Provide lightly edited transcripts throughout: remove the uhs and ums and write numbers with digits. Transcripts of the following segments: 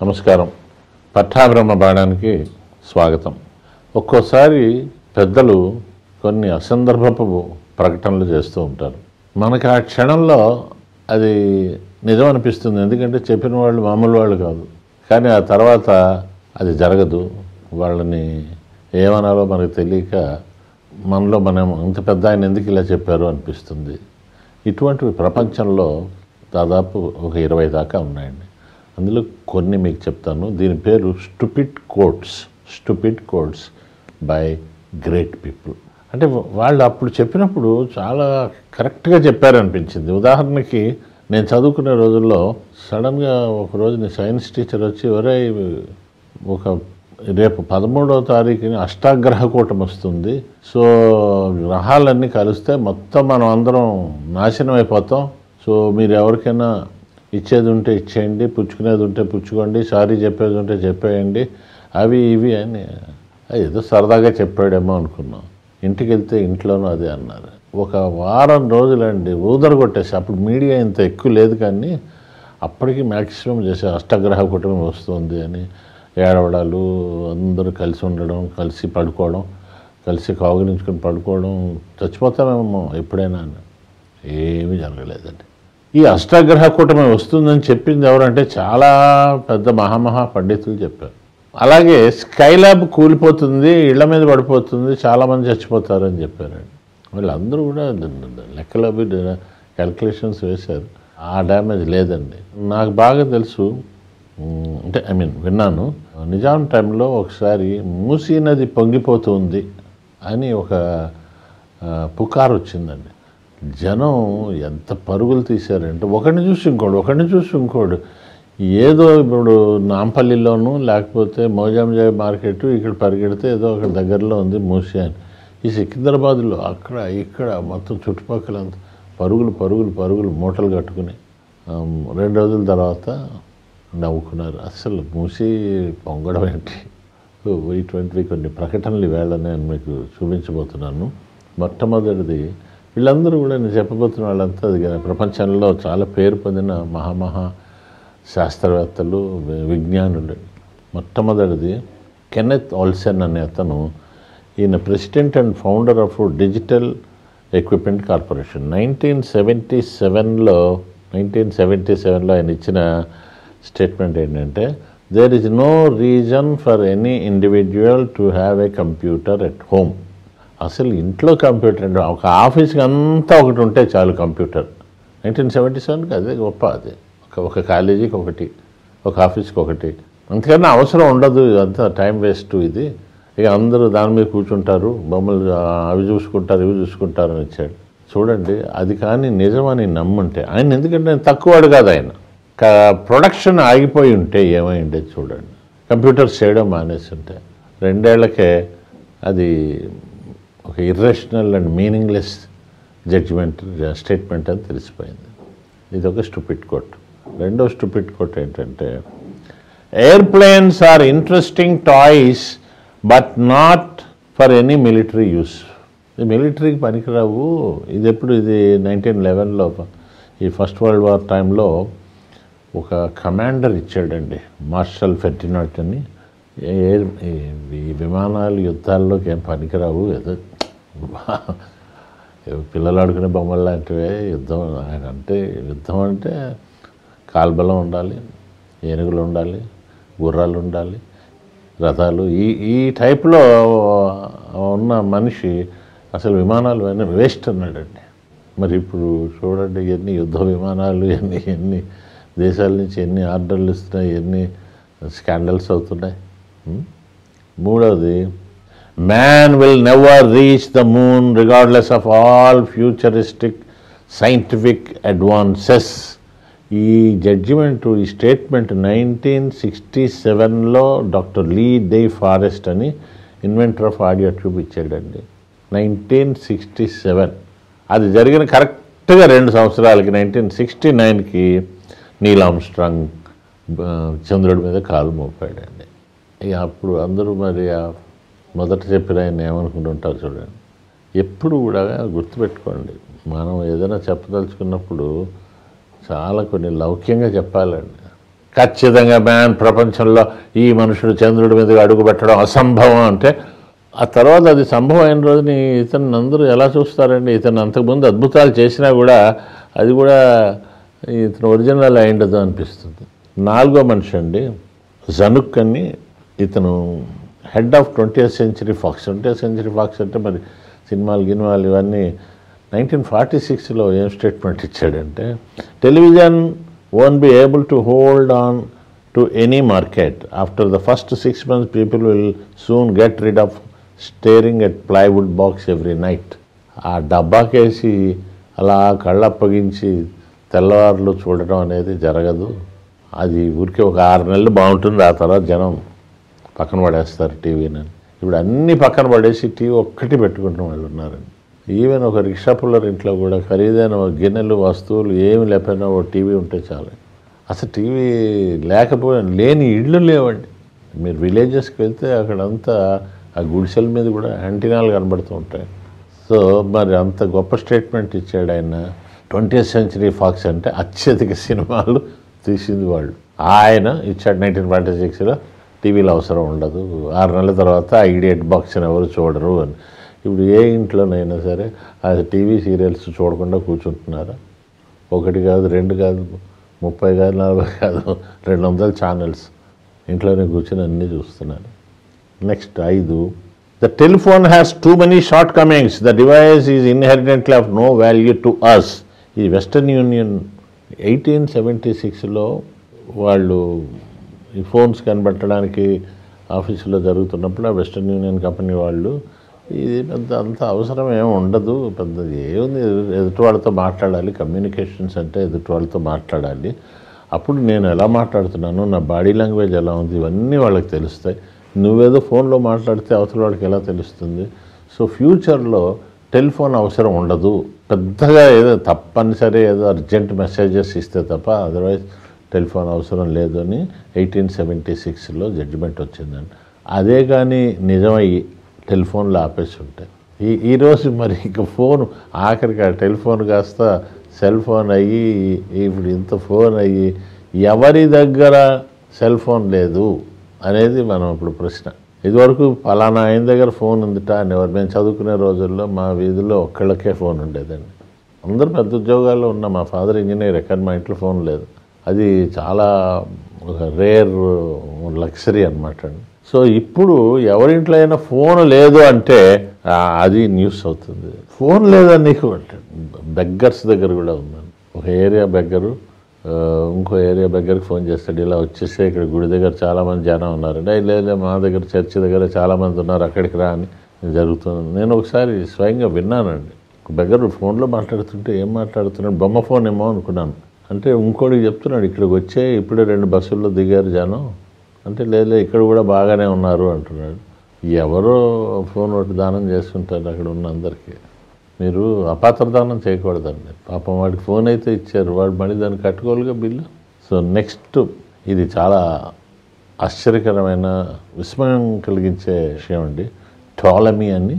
నమస్కారం. పట్టాభ్రమ బాణానికి స్వాగతం. ఒక్కోసారి పెద్దలు కొన్ని అసందర్భపు ప్రకటనలు చేస్తూ ఉంటారు. మనకు ఆ క్షణంలో అది నిజం అనిపిస్తుంది, ఎందుకంటే చెప్పిన వాళ్ళు మామూలు వాళ్ళు కాదు. కానీ ఆ తర్వాత అది జరగదు. వాళ్ళని ఏమనాలో మనకు తెలియక మనలో మనం ఇంత పెద్ద ఆయన ఎందుకు ఇలా చెప్పారు అనిపిస్తుంది. ఇటువంటివి ప్రపంచంలో దాదాపు ఒక 20 దాకా ఉన్నాయండి. అందులో కొన్ని మీకు చెప్తాను. దీని పేరు stupid quotes by great people. అంటే వాళ్ళు అప్పుడు చెప్పినప్పుడు చాలా కరెక్ట్గా చెప్పారనిపించింది. ఉదాహరణకి నేను చదువుకునే రోజుల్లో సడన్గా ఒకరోజు నేను సైన్స్ టీచర్ వచ్చి రేపు 13వ తారీఖుని అష్టాగ్రహ కూటమి వస్తుంది, సో గ్రహాలన్నీ కలిస్తే మొత్తం మనం అందరం నాశనం అయిపోతాం, సో మీరు ఎవరికైనా ఇచ్చేది ఉంటే ఇచ్చేయండి, పుచ్చుకునేది ఉంటే పుచ్చుకోండి, సారీ చెప్పేది ఉంటే చెప్పేయండి, అవి ఇవి అని ఏదో సరదాగా చెప్పాడేమో అనుకున్నాం. ఇంటికి వెళ్తే ఇంట్లోనూ అదే అన్నారు. ఒక వారం రోజులండి ఊదర కొట్టేసి, అప్పుడు మీడియా ఇంత ఎక్కువ లేదు కానీ అప్పటికి మ్యాక్సిమం చేసే అష్టగ్రహ కూటమి వస్తుంది అని ఏడవడాలు, అందరూ కలిసి ఉండడం, కలిసి పడుకోవడం, కలిసి కౌగిలించుకొని పడుకోవడం, చచ్చిపోతామేమో ఎప్పుడైనా అని. ఏమీ జరగలేదండి. ఈ అష్టాగ్రహ కూటమి వస్తుందని చెప్పింది ఎవరంటే చాలా పెద్ద మహామహా పండితులు చెప్పారు. అలాగే స్కైలాబ్ కూలిపోతుంది, ఇళ్ల మీద పడిపోతుంది, చాలామంది చచ్చిపోతారని చెప్పారండి. వీళ్ళందరూ కూడా లెక్కలు క్యాల్కులేషన్స్ వేశారు. ఆ డ్యామేజ్ లేదండి. నాకు బాగా తెలుసు, అంటే విన్నాను. నిజాం టైంలో ఒకసారి మూసీ నది పొంగిపోతుంది అని ఒక పుకారు వచ్చిందండి. జనం ఎంత పరుగులు తీశారంటే ఒకరిని చూసి ఇంకోడు ఏదో ఇప్పుడు నాంపల్లిలోనూ లేకపోతే మోజాంజాయ్ మార్కెట్ ఇక్కడ పరిగెడితే ఏదో ఒక దగ్గరలో ఉంది మూసీ అని. ఈ సికింద్రాబాద్లో అక్కడ ఇక్కడ మొత్తం చుట్టుపక్కల పరుగులు మూటలు కట్టుకుని 2 రోజుల తర్వాత నవ్వుకున్నారు. అసలు మూసీ పొంగడం ఏంటి? ఇటువంటివి కొన్ని ప్రకటనలు ఈవేళ నేను మీకు చూపించబోతున్నాను. మొట్టమొదటిది, వీళ్ళందరూ కూడా నేను చెప్పబోతున్న వాళ్ళంతా ప్రపంచంలో చాలా పేరు పొందిన మహామహా శాస్త్రవేత్తలు, విజ్ఞానులు. మొట్టమొదటిది కెన్నెత్ ఓల్సెన్ అనే అతను. ఈయన president and founder of digital equipment corporation. 1977లో ఆయన ఇచ్చిన స్టేట్మెంట్ ఏంటంటే, there is no reason for any individual to have a computer at home. అసలు ఇంట్లో కంప్యూటర్ అంటే ఒక ఆఫీస్కి అంతా ఒకటి ఉంటే చాలు కంప్యూటర్. 1977కి అదే గొప్ప. అదే ఒక కాలేజీకి ఒకటి, ఒక ఆఫీస్కి ఒకటి, అంతకన్నా అవసరం ఉండదు. ఇదంతా టైం వేస్ట్. ఇది ఇక అందరూ దాని మీద కూర్చుంటారు, బొమ్మలు అవి చూసుకుంటారు ఇవి చూసుకుంటారు అని ఇచ్చాడు. చూడండి, అది కానీ నిజమని నమ్ముంటే ఆయన, ఎందుకంటే తక్కువడు కాదు ఆయన, ప్రొడక్షన్ ఆగిపోయి ఉంటే ఏమై ఉండేది చూడండి. కంప్యూటర్స్ చేయడం మానేసి ఉంటే 2 ఏళ్లకే అది ఒక ఇర్రేషనల్ అండ్ మీనింగ్లెస్ స్టేట్మెంట్ అని తెలిసిపోయింది. ఇది ఒక స్టూపిడ్ కోట్. రెండో స్టూపిడ్ కోట్ ఏంటంటే, airplanes are interesting toys but not for any military use. ఇది మిలిటరీకి పనికిరావు. ఇది 1911లో ఈ ఫస్ట్ వరల్డ్ వార్ టైంలో ఒక కమాండర్ ఇచ్చాడండి, మార్షల్ ఫెర్డినాండ్ అని. ఈ విమానాలు యుద్ధాల్లోకి ఏం పనికిరావు, ఏదో పిల్లలు ఆడుకునే బొమ్మలు లాంటివే. యుద్ధం అంటే కాల్బలం ఉండాలి, ఏనుగులు ఉండాలి, గుర్రాలు ఉండాలి, రథాలు. ఈ టైప్లో ఉన్న మనిషి అసలు విమానాలు అన్నీ వేస్ట్ అన్నాడండి. మరి ఇప్పుడు చూడండి, ఎన్ని యుద్ధ విమానాలు, ఎన్ని దేశాల నుంచి ఎన్ని ఆర్డర్లు ఇస్తున్నాయి, ఎన్ని స్కాండల్స్ అవుతున్నాయి. మూడవది, man will never reach the moon regardless of all futuristic scientific advances. ఈ జడ్జిమెంట్, ఈ స్టేట్మెంట్ 1967లో డాక్టర్ లీ డే ఫారెస్ట్ అని ఇన్వెంటర్ ఆఫ్ ఆడియో ట్యూబ్ ఇచ్చాడండి. 1967. అది జరిగిన కరెక్ట్గా 2 సంవత్సరాలకి 1969కి నీల్ ఆర్మ్స్ట్రాంగ్ చంద్రుడి మీద కాలు మోపాడండి. ఇక అప్పుడు అందరూ మరి మొదట చెప్పిన ఆయన ఏమనుకుంటుంటారు చూడండి. ఎప్పుడు కూడా గుర్తుపెట్టుకోండి, మనం ఏదైనా చెప్పదలుచుకున్నప్పుడు చాలా కొన్ని లౌక్యంగా చెప్పాలండి. ఖచ్చితంగా ప్రపంచంలో ఈ మనుషుడు చంద్రుడి మీదకి అడుగు పెట్టడం అసంభవం అంటే, ఆ తర్వాత అది సంభవం అయిన రోజుని ఇతన్ని అందరూ ఎలా చూస్తారండి? ఇతను అంతకుముందు అద్భుతాలు చేసినా కూడా అది కూడా ఇతను ఒరిజినల్ అయిండదు అనిపిస్తుంది. 4వ మనిషి అండి జనుక్ అని, ఇతను head of 20th Century Fox. 20th Century Fox అంటే మరి సినిమాలు గినిమాలు ఇవన్నీ 1946లో ఏం స్టేట్మెంట్ ఇచ్చాడంటే, television won't be able to hold on to any market. After the first 6 months, people will soon get rid of staring at plywood box every night. ఆ డబ్బాకేసి అలా కళ్ళప్పగించి తెల్లవారులు చూడటం అనేది జరగదు. అది ఊరికే ఒక 6 నెలలు బాగుంటుంది, ఆ తర్వాత జనం పక్కన పడేస్తారు టీవీని. ఇప్పుడు అన్నీ పక్కన పడేసి టీవీ ఒక్కటి పెట్టుకుంటున్న వాళ్ళు ఉన్నారండి. ఈవెన్ ఒక రిక్షా పుల్లర్ ఇంట్లో కూడా ఖరీదైన గిన్నెలు వస్తువులు ఏమి లేకపోయినా ఒక టీవీ ఉంటే చాలు. అసలు టీవీ లేని ఇళ్ళు లేవండి. మీరు విలేజెస్కి వెళ్తే అక్కడంతా ఆ గుడిసెల మీద కూడా యాంటీనాలు కనబడుతూ ఉంటాయి. సో మరి అంత గొప్ప స్టేట్మెంట్ ఇచ్చాడు ఆయన. 20th Century Fox అంటే అత్యధిక సినిమాలు తీసింది వాళ్ళు. ఆయన ఇచ్చాడు 1946లో టీవీలో అవసరం ఉండదు, 6 నెలల తర్వాత ఆ ఇడియట్ బాక్స్ని ఎవరు చూడరు అని. ఇప్పుడు ఏ ఇంట్లోనైనా సరే ఆ టీవీ సీరియల్స్ చూడకుండా కూర్చుంటున్నారా? 1 కాదు, 2 కాదు, 30 కాదు, 40 కాదు, 200 ఛానల్స్ ఇంట్లోనే కూర్చొని అన్నీ చూస్తున్నారు. Next 5, the telephone has too many shortcomings, the device is inherently of no value to us. ఈ వెస్టర్న్ యూనియన్ 1876లో వాళ్ళు ఈ ఫోన్స్ కనిపెట్టడానికి ఆఫీసులో జరుగుతున్నప్పుడు ఆ వెస్టర్న్ యూనియన్ కంపెనీ వాళ్ళు ఇది పెద్ద అంత అవసరం ఏమి ఉండదు, పెద్ద ఏముంది, ఎదుటి వాళ్ళతో మాట్లాడాలి, కమ్యూనికేషన్స్ అంటే ఎదుటి వాళ్ళతో మాట్లాడాలి. అప్పుడు నేను ఎలా మాట్లాడుతున్నాను, నా బాడీ లాంగ్వేజ్ ఎలా ఉంది, ఇవన్నీ వాళ్ళకి తెలుస్తాయి. నువ్వేదో ఫోన్లో మాట్లాడితే అవతల వాడికి ఎలా తెలుస్తుంది? సో ఫ్యూచర్లో టెలిఫోన్ అవసరం ఉండదు, పెద్దగా ఏదో తప్పనిసరి ఏదో అర్జెంట్ మెసేజెస్ ఇస్తే తప్ప అదర్వైజ్ టెలిఫోన్ అవసరం లేదు అని 1876లో జడ్జిమెంట్ వచ్చిందండి. అదే కానీ నిజమయ్యి టెలిఫోన్లు ఆపేసి ఉంటాయి. ఈరోజు మరి ఇక ఫోన్ ఆఖరికి ఆ టెలిఫోన్ కాస్త సెల్ ఫోన్ అయ్యి ఇప్పుడు ఇంత ఫోన్ అయ్యి ఎవరి దగ్గర సెల్ ఫోన్ లేదు అనేది మనం ఇప్పుడు ప్రశ్న. ఇదివరకు పలానా ఆయన దగ్గర ఫోన్ ఉందిట అని మేము చదువుకునే రోజుల్లో మా వీధిలో ఒక్కళ్ళకే ఫోన్ ఉండేదండి. అందరూ పెద్ద ఉద్యోగాల్లో ఉన్న, మా ఫాదర్ ఇంజనీర్, ఎక్కడ మా ఇంట్లో ఫోన్ లేదు. అది చాలా ఒక రేర్ లగ్జరీ అనమాట అండి. సో ఇప్పుడు ఎవరింట్లో అయినా ఫోన్ లేదు అంటే అది న్యూస్ అవుతుంది. ఫోన్ లేదని నీకు అంటే బెగ్గర్స్ దగ్గర కూడా ఉందండి. ఒక ఏరియా బెగ్గరు ఇంకో ఏరియా బెగ్గర్కి ఫోన్ చేస్తాడు, ఇలా వచ్చేస్తే ఇక్కడ గుడి దగ్గర చాలామంది జనం ఉన్నారండి. లేదు మా దగ్గర చర్చి దగ్గర చాలామంది ఉన్నారు, అక్కడికి రా అని జరుగుతుంది. నేను ఒకసారి స్వయంగా విన్నానండి. ఒక బెగ్గరు ఫోన్లో మాట్లాడుతుంటే ఏం మాట్లాడుతున్నాడు, బొమ్మ ఫోన్ ఏమో అనుకున్నాను. అంటే ఇంకోటికి చెప్తున్నాడు, ఇక్కడికి వచ్చే ఇప్పుడే 2 బస్సుల్లో దిగారు జనం అంటే, లేదు ఇక్కడ కూడా బాగానే ఉన్నారు అంటున్నాడు. ఎవరో ఫోన్ ఒకటి దానం చేస్తుంటారు అక్కడ ఉన్న అందరికీ. మీరు అపాత్ర దానం చేయకూడదండి. పాపం వాడికి ఫోన్ అయితే ఇచ్చారు, వాడు మళ్ళీ దాన్ని కట్టుకోవాలిగా బిల్లు. సో నెక్స్ట్ ఇది చాలా ఆశ్చర్యకరమైన విస్మయం కలిగించే విషయం అండి. టోలమీ అని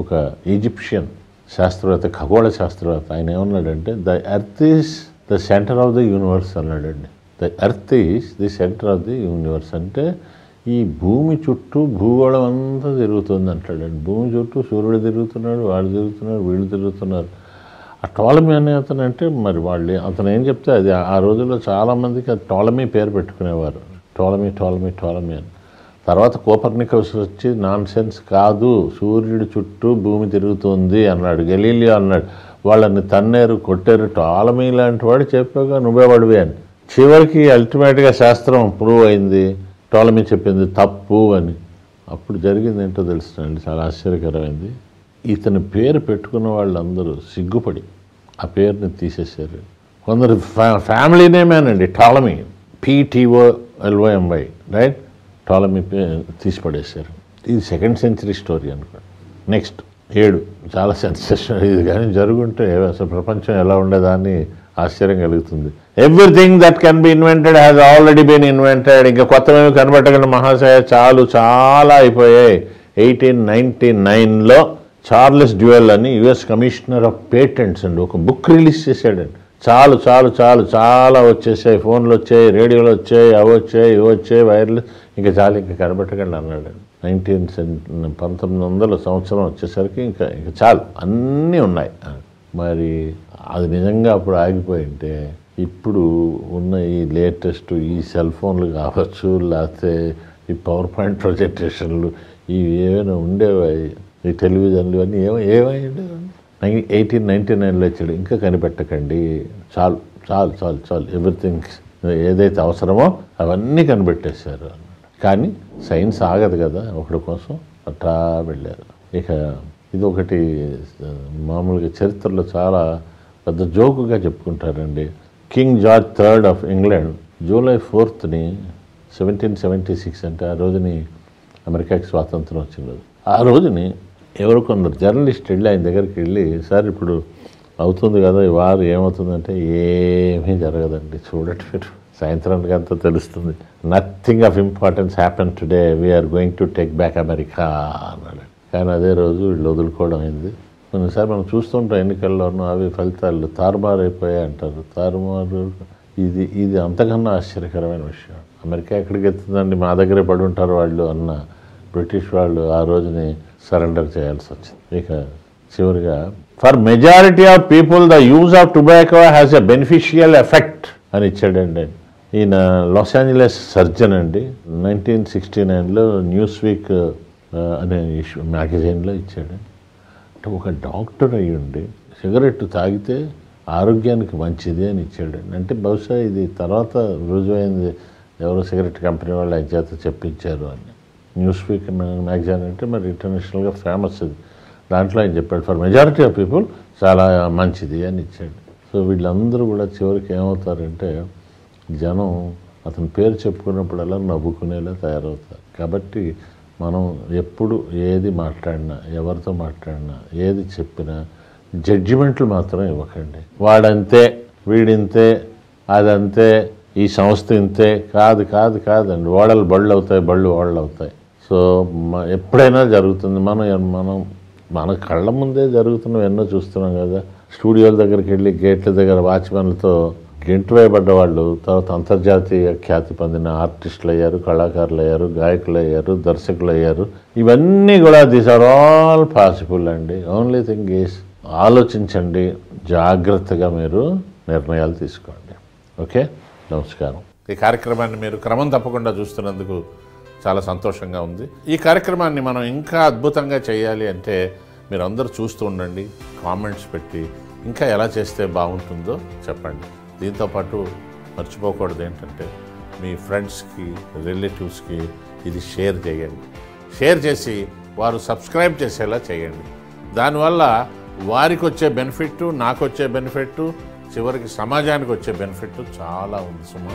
ఒక ఈజిప్షియన్ శాస్త్రవేత్త, ఖగోళ శాస్త్రవేత్త, ఆయన ఏమన్నాడంటే the earth is the centre of the universe అన్నాడండి. The earth is the centre of the universe అంటే ఈ భూమి చుట్టూ భూగోళం అంతా తిరుగుతుంది అంటాడండి. భూమి చుట్టూ సూర్యుడు తిరుగుతున్నాడు, వాడు తిరుగుతున్నాడు, వీళ్ళు తిరుగుతున్నారు. ఆ టోలమీ అనే అతను అంటే మరి వాళ్ళు అతను ఏం చెప్తే అది ఆ రోజుల్లో చాలామందికి అది టోలమీ పేరు పెట్టుకునేవారు, టోలమీ టోలమీ టోలమీ అని. తర్వాత కోపర్నికస్ వచ్చి నాన్ సెన్స్ కాదు, సూర్యుడి చుట్టూ భూమి తిరుగుతుంది అన్నాడు. గెలీలియో అన్నాడు. వాళ్ళని తన్నేరు, కొట్టారు. టోలమీ లాంటి వాడు చెప్పాక నువ్వే వాడివి అని. చివరికి అల్టిమేట్గా శాస్త్రం ప్రూవ్ అయింది, టోలమీ చెప్పింది తప్పు అని. అప్పుడు జరిగింది ఏంటో తెలుస్తుందండి, చాలా ఆశ్చర్యకరమైంది. ఇతని పేరు పెట్టుకున్న వాళ్ళందరూ సిగ్గుపడి ఆ పేరుని తీసేశారు. కొందరు family నేమేనండి Ptolemy, PTOLOMY, right, Ptolemy తీసి పడేశారు. ఇది 2nd century స్టోరీ అనుకోండి. నెక్స్ట్ 7 చాలా సెన్సేషన్. ఇది కానీ జరుగుంటే అసలు ప్రపంచం ఎలా ఉండేదాన్ని ఆశ్చర్యం కలుగుతుంది. Everything that can be invented has already been invented. ఇంకా కొత్తవేమి కనబెట్టగల మహాశయ చాలా అయిపోయాయి. 1899లో చార్లెస్ డ్యూయల్ అని US కమిషనర్ ఆఫ్ పేటెంట్స్ అండి ఒక బుక్ రిలీజ్ చేశాడండి. చాలు చాలు చాలు చాలా వచ్చేసాయి, ఫోన్లు వచ్చాయి, రేడియోలు వచ్చాయి, అవి వచ్చాయి, ఇవి వచ్చాయి, వైర్లు, ఇంకా చాలు, ఇంకా కనబెట్టకండి అన్నాడు. 1900 సంవత్సరం వచ్చేసరికి ఇంకా ఇంకా చాలు, అన్నీ ఉన్నాయి. మరి అది నిజంగా అప్పుడు ఆగిపోయి ఉంటే ఇప్పుడు ఉన్న ఈ లేటెస్ట్ ఈ సెల్ ఫోన్లు కావచ్చు, లేకపోతే ఈ పవర్ పాయింట్ ప్రజెంటేషన్లు ఇవి ఏమైనా ఉండేవి, ఈ టెలివిజన్లు ఇవన్నీ ఏమై ఉండేవి. 1899లో ఇచ్చాడు, ఇంకా కనిపెట్టకండి, చాలు చాలు చాలు చాలు, ఎవ్రీథింగ్ ఏదైతే అవసరమో అవన్నీ కనిపెట్టేశారు. కానీ సైన్స్ ఆగదు కదా ఒకటి కోసం, అట్లా వెళ్ళారు. ఇక ఇది ఒకటి మామూలుగా చరిత్రలో చాలా పెద్ద జోకుగా చెప్పుకుంటారండి. King George III of England July 4th 1776 అంటే ఆ రోజుని అమెరికాకి స్వాతంత్రం వచ్చిన రోజు. ఆ రోజుని ఎవరు కొందరు జర్నలిస్ట్ వెళ్ళి ఆయన దగ్గరికి వెళ్ళి, సార్ ఇప్పుడు అవుతుంది కదా ఈ వారు, ఏమవుతుందంటే ఏమీ జరగదండి, చూడండి మీరు సాయంత్రానికి అంతా తెలుస్తుంది, nothing of importance happen today, we're going to take back America అన్నాడు. కానీ అదే రోజు వీళ్ళు వదులుకోవడం అయింది. కొన్నిసారి మనం చూస్తుంటాం ఎన్నికల్లోనూ అవి ఫలితాలు తారుమారు అయిపోయాయి అంటారు. తారుమారు ఇది అంతకన్నా ఆశ్చర్యకరమైన విషయం. అమెరికా ఎక్కడికి ఎత్తుందండి, మా దగ్గరే పడి ఉంటారు వాళ్ళు అన్న బ్రిటిష్ వాళ్ళు ఆ రోజుని సరెండర్ చేయాల్సి వచ్చింది. ఇక చివరిగా for majority of people the use of tobacco has a beneficial effect అని ఇచ్చాడండి. ఈయన లాస్ ఏంజలస్ సర్జన్ అండి. 1969లో న్యూస్ వీక్ అనే మ్యాగజైన్లో ఇచ్చాడు. అంటే ఒక డాక్టర్ అయ్యుండి సిగరెట్ తాగితే ఆరోగ్యానికి మంచిది అని ఇచ్చాడు. అంటే బహుశా ఇది తర్వాత రుజువైంది, ఎవరో సిగరెట్ కంపెనీ వాళ్ళు ఆయన చేత చెప్పించారు అని. న్యూస్ వీక్ మ్యాగజైన్ అంటే మరి ఇంటర్నేషనల్గా ఫేమస్ అది. దాంట్లో ఆయన చెప్పాడు ఫర్ మెజారిటీ ఆఫ్ పీపుల్ చాలా మంచిది అని ఇచ్చాడు. సో వీళ్ళందరూ కూడా చివరికి ఏమవుతారంటే జనం అతని పేరు చెప్పుకున్నప్పుడల్లా నవ్వుకునేలా తయారవుతారు. కాబట్టి మనం ఎప్పుడు ఏది మాట్లాడినా, ఎవరితో మాట్లాడినా, ఏది చెప్పినా జడ్జిమెంట్లు మాత్రం ఇవ్వకండి. వాడంతే, వీడింతే, అదంతే, ఈ సంస్థ ఇంతే, కాదు కాదు కాదండి. ఓడలు బళ్ళు అవుతాయి, బళ్ళు ఓడలు అవుతాయి. సో ఎప్పుడైనా జరుగుతుంది. మన కళ్ళ ముందే జరుగుతున్నవి ఎన్నో చూస్తున్నాం కదా. స్టూడియోల దగ్గరికి వెళ్ళి గేట్ల దగ్గర వాచ్మెన్లతో గెంటు వేయబడ్డ వాళ్ళు తర్వాత అంతర్జాతీయ ఖ్యాతి పొందిన ఆర్టిస్టులు అయ్యారు, కళాకారులు అయ్యారు, గాయకులు అయ్యారు, దర్శకులు అయ్యారు. ఇవన్నీ కూడా దీస్ ఆర్ ఆల్ పాసిబుల్ అండి. ఓన్లీ థింగ్ ఈస్ ఆలోచించండి, జాగ్రత్తగా మీరు నిర్ణయాలు తీసుకోండి. ఓకే, నమస్కారం. ఈ కార్యక్రమాన్ని మీరు క్రమం తప్పకుండా చూస్తున్నందుకు చాలా సంతోషంగా ఉంది. ఈ కార్యక్రమాన్ని మనం ఇంకా అద్భుతంగా చేయాలి అంటే మీరు అందరూ చూస్తూ ఉండండి, కామెంట్స్ పెట్టి ఇంకా ఎలా చేస్తే బాగుంటుందో చెప్పండి. దీంతోపాటు మర్చిపోకూడదు ఏంటంటే మీ ఫ్రెండ్స్కి, రిలేటివ్స్కి ఇది షేర్ చేయండి. షేర్ చేసి వారు సబ్స్క్రైబ్ చేసేలా చేయండి. దానివల్ల వారికి వచ్చే బెనిఫిట్, నాకు వచ్చే బెనిఫిట్, చివరికి సమాజానికి వచ్చే బెనిఫిట్ చాలా ఉంది సుమా.